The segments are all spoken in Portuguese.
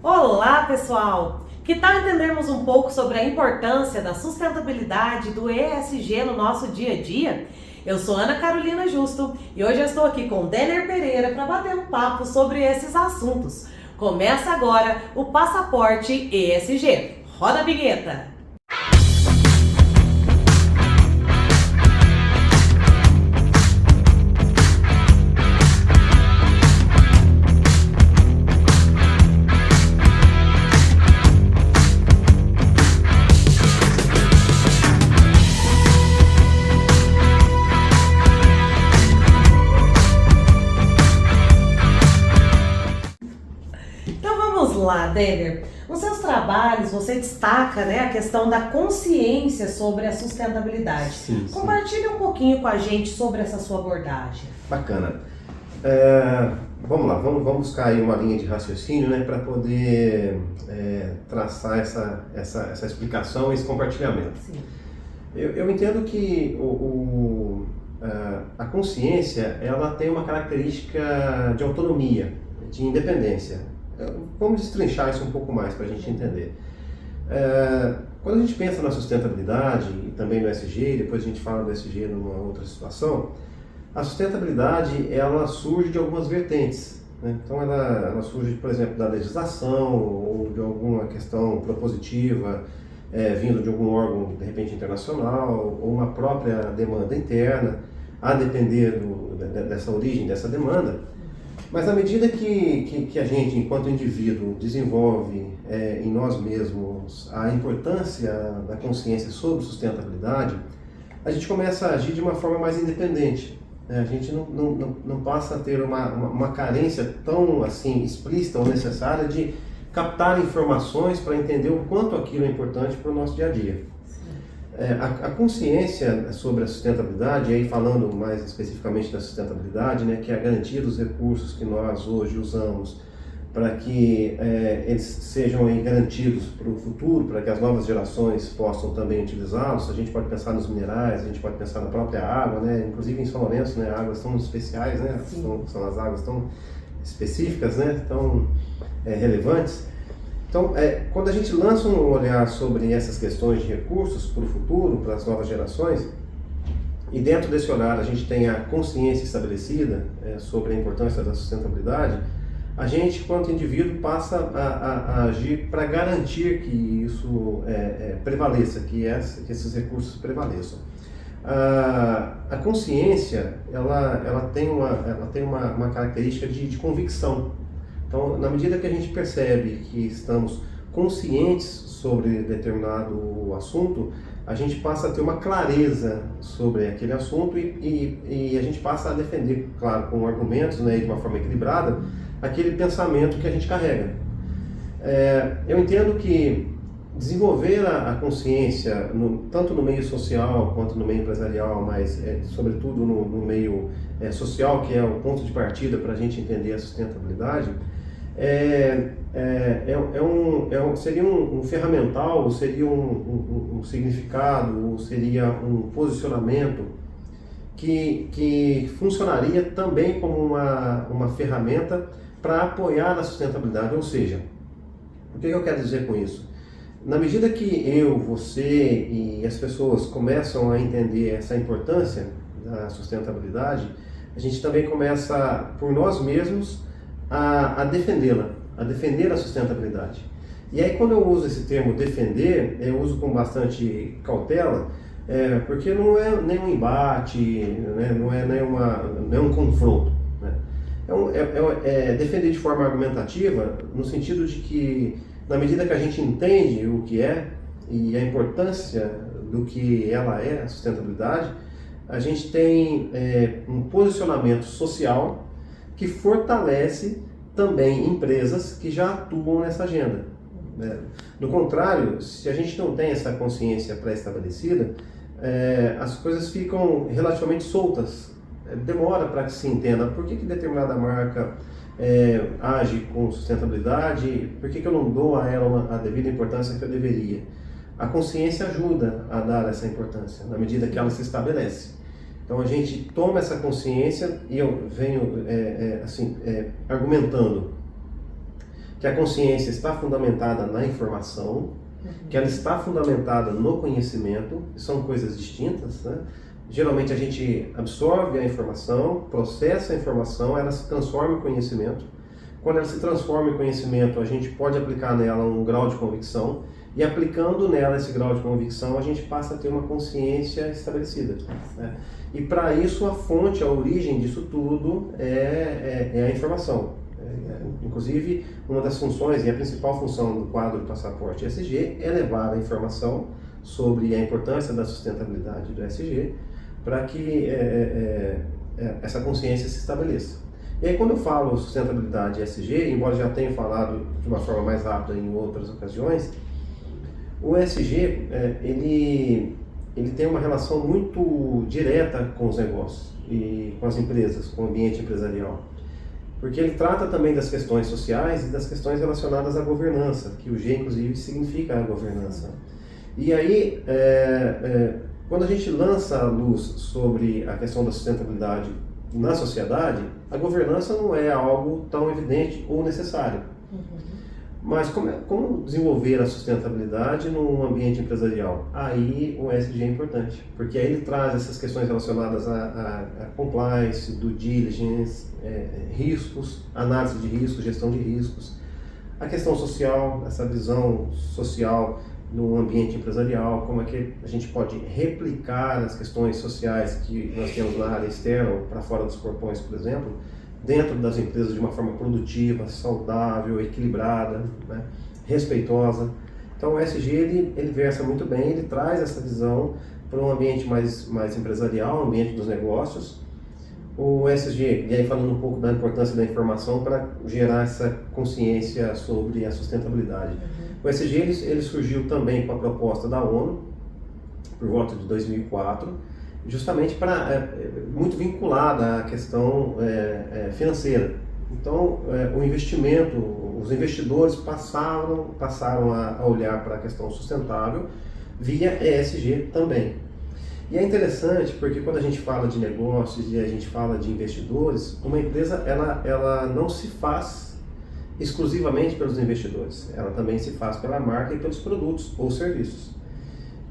Olá, pessoal! Que tal entendermos um pouco sobre a importância da sustentabilidade do ESG no nosso dia a dia? Eu sou Ana Carolina Justo e hoje eu estou aqui com Denner Pereira para bater um papo sobre esses assuntos. Começa agora o Passaporte ESG. Roda a vinheta! Então vamos lá, Denner. Nos seus trabalhos você destaca, a questão da consciência sobre a sustentabilidade. Sim. Compartilhe um pouquinho com a gente sobre essa sua abordagem. Bacana. Vamos lá, vamos buscar aí uma linha de raciocínio, para poder traçar essa explicação e esse compartilhamento. Sim. Eu entendo que a consciência ela tem uma característica de autonomia, de independência. Vamos destrinchar isso um pouco mais para a gente entender. Quando a gente pensa na sustentabilidade e também no ESG, depois a gente fala do ESG numa outra situação, a sustentabilidade ela surge de algumas vertentes. Então ela surge, por exemplo, da legislação ou de alguma questão propositiva, vindo de algum órgão, de repente, internacional, ou uma própria demanda interna, a depender dessa origem, dessa demanda. Mas à medida que a gente, enquanto indivíduo, desenvolve em nós mesmos a importância da consciência sobre sustentabilidade, a gente começa a agir de uma forma mais independente. A gente não passa a ter uma carência tão assim explícita ou necessária de captar informações para entender o quanto aquilo é importante para o nosso dia a dia. A consciência sobre a sustentabilidade, e aí falando mais especificamente da sustentabilidade, que é a garantia dos recursos que nós hoje usamos para que eles sejam aí garantidos para o futuro, para que as novas gerações possam também utilizá-los. A gente pode pensar nos minerais, a gente pode pensar na própria água, inclusive em São Lourenço, águas tão especiais, são as águas tão específicas, tão relevantes. Então, quando a gente lança um olhar sobre essas questões de recursos para o futuro, para as novas gerações, e dentro desse olhar a gente tem a consciência estabelecida sobre a importância da sustentabilidade, a gente, quanto indivíduo, passa a agir para garantir que isso prevaleça, que esses recursos prevaleçam. A consciência, ela tem uma característica de convicção. Então, na medida que a gente percebe que estamos conscientes sobre determinado assunto, a gente passa a ter uma clareza sobre aquele assunto e a gente passa a defender, claro, com argumentos, de uma forma equilibrada, aquele pensamento que a gente carrega. Eu entendo que desenvolver a consciência, tanto no meio social quanto no meio empresarial, mas sobretudo no meio social, que é o ponto de partida para a gente entender a sustentabilidade, seria um ferramental, ou seria um significado, ou seria um posicionamento que funcionaria também como uma ferramenta para apoiar a sustentabilidade. Ou seja, o que eu quero dizer com isso? Na medida que eu, você e as pessoas começam a entender essa importância da sustentabilidade, a gente também começa, por nós mesmos, a defendê-la, a defender a sustentabilidade. E aí, quando eu uso esse termo defender, eu uso com bastante cautela, porque não é nem um embate, não é um confronto. É defender de forma argumentativa, no sentido de que, na medida que a gente entende o que é e a importância do que ela é, a sustentabilidade, a gente tem um posicionamento social que fortalece também empresas que já atuam nessa agenda. Do contrário, se a gente não tem essa consciência pré-estabelecida, as coisas ficam relativamente soltas. Demora para que se entenda por que determinada marca age com sustentabilidade, por que eu não dou a ela a devida importância que eu deveria. A consciência ajuda a dar essa importância, na medida que ela se estabelece. Então a gente toma essa consciência e eu venho argumentando que a consciência está fundamentada na informação, que ela está fundamentada no conhecimento, que são coisas distintas, né? Geralmente a gente absorve a informação, processa a informação, ela se transforma em conhecimento. Quando ela se transforma em conhecimento, a gente pode aplicar nela um grau de convicção, e aplicando nela esse grau de convicção, a gente passa a ter uma consciência estabelecida, né? E para isso a fonte, a origem disso tudo é a informação. Inclusive, uma das funções e a principal função do quadro do passaporte ESG é levar a informação sobre a importância da sustentabilidade do ESG para que essa consciência se estabeleça. E aí, quando eu falo sustentabilidade ESG, embora já tenha falado de uma forma mais rápida em outras ocasiões, o ESG ele tem uma relação muito direta com os negócios e com as empresas, com o ambiente empresarial. Porque ele trata também das questões sociais e das questões relacionadas à governança, que o G, inclusive, significa a governança. E aí, quando a gente lança a luz sobre a questão da sustentabilidade na sociedade, a governança não é algo tão evidente ou necessário. Mas como desenvolver a sustentabilidade num ambiente empresarial? Aí o ESG é importante, porque aí ele traz essas questões relacionadas a compliance, due diligence, riscos, análise de riscos, gestão de riscos, a questão social, essa visão social no ambiente empresarial, como é que a gente pode replicar as questões sociais que nós temos na área externa, para fora dos portões, por exemplo, dentro das empresas de uma forma produtiva, saudável, equilibrada, né, respeitosa. Então o ESG ele versa muito bem, ele traz essa visão para um ambiente mais empresarial, um ambiente dos negócios. O ESG, e aí falando um pouco da importância da informação para gerar essa consciência sobre a sustentabilidade. O ESG ele surgiu também com a proposta da ONU, por volta de 2004, justamente muito vinculada à questão financeira. Então, o investimento, os investidores passaram a olhar para a questão sustentável via ESG também. E é interessante porque quando a gente fala de negócios e a gente fala de investidores, uma empresa ela não se faz exclusivamente pelos investidores, ela também se faz pela marca e pelos produtos ou serviços.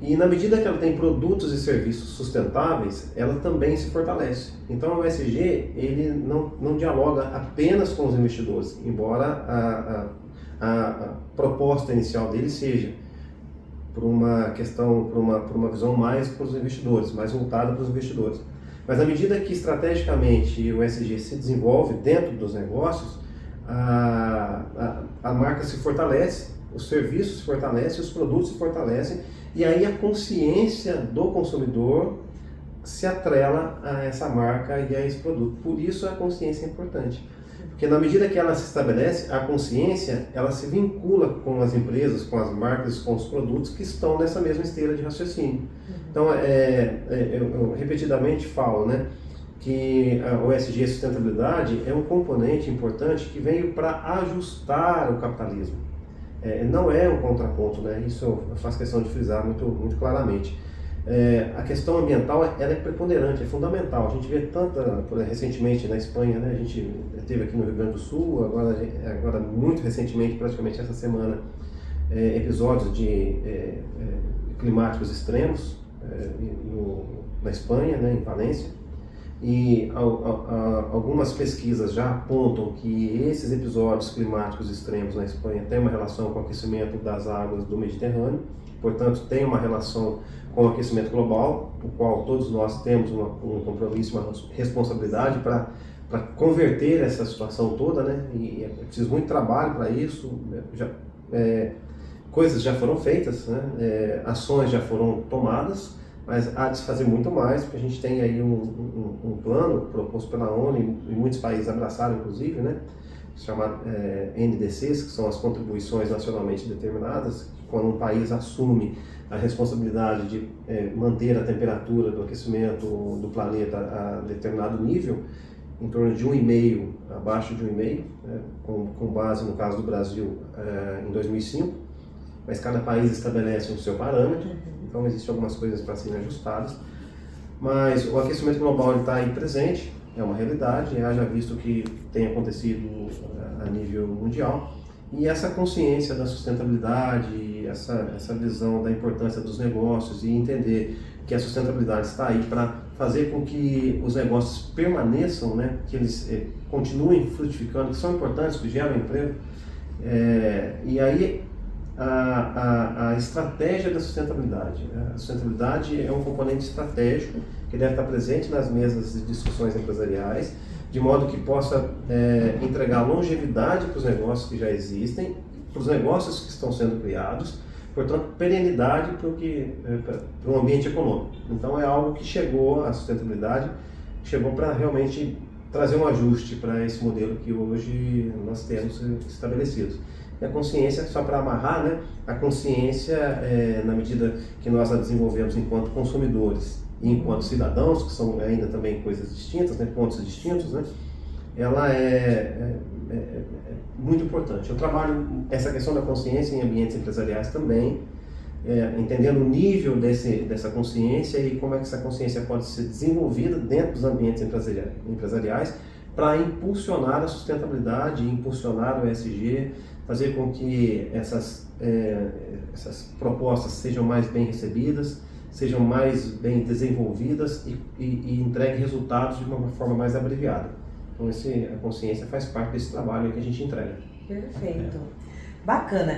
E na medida que ela tem produtos e serviços sustentáveis, ela também se fortalece. Então o ESG ele não dialoga apenas com os investidores, embora a proposta inicial dele seja por uma questão, por uma visão mais para os investidores, mais voltada para os investidores. Mas à medida que estrategicamente o ESG se desenvolve dentro dos negócios, a marca se fortalece, os serviços se fortalecem, os produtos se fortalecem, e aí a consciência do consumidor se atrela a essa marca e a esse produto. Por isso a consciência é importante. Porque na medida que ela se estabelece, a consciência ela se vincula com as empresas, com as marcas, com os produtos que estão nessa mesma esteira de raciocínio. Então, eu repetidamente falo, né, que o ESG, a sustentabilidade, é um componente importante que veio para ajustar o capitalismo. Não é um contraponto, né? Isso eu faço questão de frisar muito, muito claramente. A questão ambiental ela é preponderante, é fundamental. A gente vê recentemente na Espanha, né? A gente esteve aqui no Rio Grande do Sul, agora muito recentemente, praticamente essa semana, episódios de climáticos extremos na Espanha, né? Em Valência. E algumas pesquisas já apontam que esses episódios climáticos extremos na Espanha têm uma relação com o aquecimento das águas do Mediterrâneo, portanto tem uma relação com o aquecimento global, o qual todos nós temos um compromisso, uma responsabilidade para converter essa situação toda, né? E é preciso muito trabalho para isso, coisas já foram feitas, né? Ações já foram tomadas, mas há de se fazer muito mais, porque a gente tem aí um plano proposto pela ONU, e muitos países abraçaram inclusive, né, chamado NDCs, que são as contribuições nacionalmente determinadas, quando um país assume a responsabilidade de manter a temperatura do aquecimento do planeta a determinado nível, em torno de 1,5, abaixo de 1,5, né, com base no caso do Brasil em 2005, mas cada país estabelece o seu parâmetro. Então existem algumas coisas para serem ajustadas, mas o aquecimento global está aí presente, é uma realidade, haja visto que tem acontecido a nível mundial, E essa consciência da sustentabilidade, essa visão da importância dos negócios e entender que a sustentabilidade está aí para fazer com que os negócios permaneçam, né? Que eles continuem frutificando, que são importantes, que geram emprego. E aí a estratégia da sustentabilidade. A sustentabilidade é um componente estratégico que deve estar presente nas mesas de discussões empresariais, de modo que possa entregar longevidade para os negócios que já existem, para os negócios que estão sendo criados, portanto, perenidade para o ambiente econômico. Então, é algo que chegou, a sustentabilidade chegou para realmente trazer um ajuste para esse modelo que hoje nós temos estabelecidos. E a consciência, só para amarrar, né? A consciência, na medida que nós a desenvolvemos enquanto consumidores e enquanto cidadãos, que são ainda também coisas distintas, né? Pontos distintos, né? Ela é muito importante. Eu trabalho essa questão da consciência em ambientes empresariais também, entendendo o nível dessa consciência e como é que essa consciência pode ser desenvolvida dentro dos ambientes empresariais para impulsionar a sustentabilidade, impulsionar o ESG, fazer com que essas propostas sejam mais bem recebidas, sejam mais bem desenvolvidas e entreguem resultados de uma forma mais abreviada. Então, a consciência faz parte desse trabalho que a gente entrega. Perfeito. Bacana.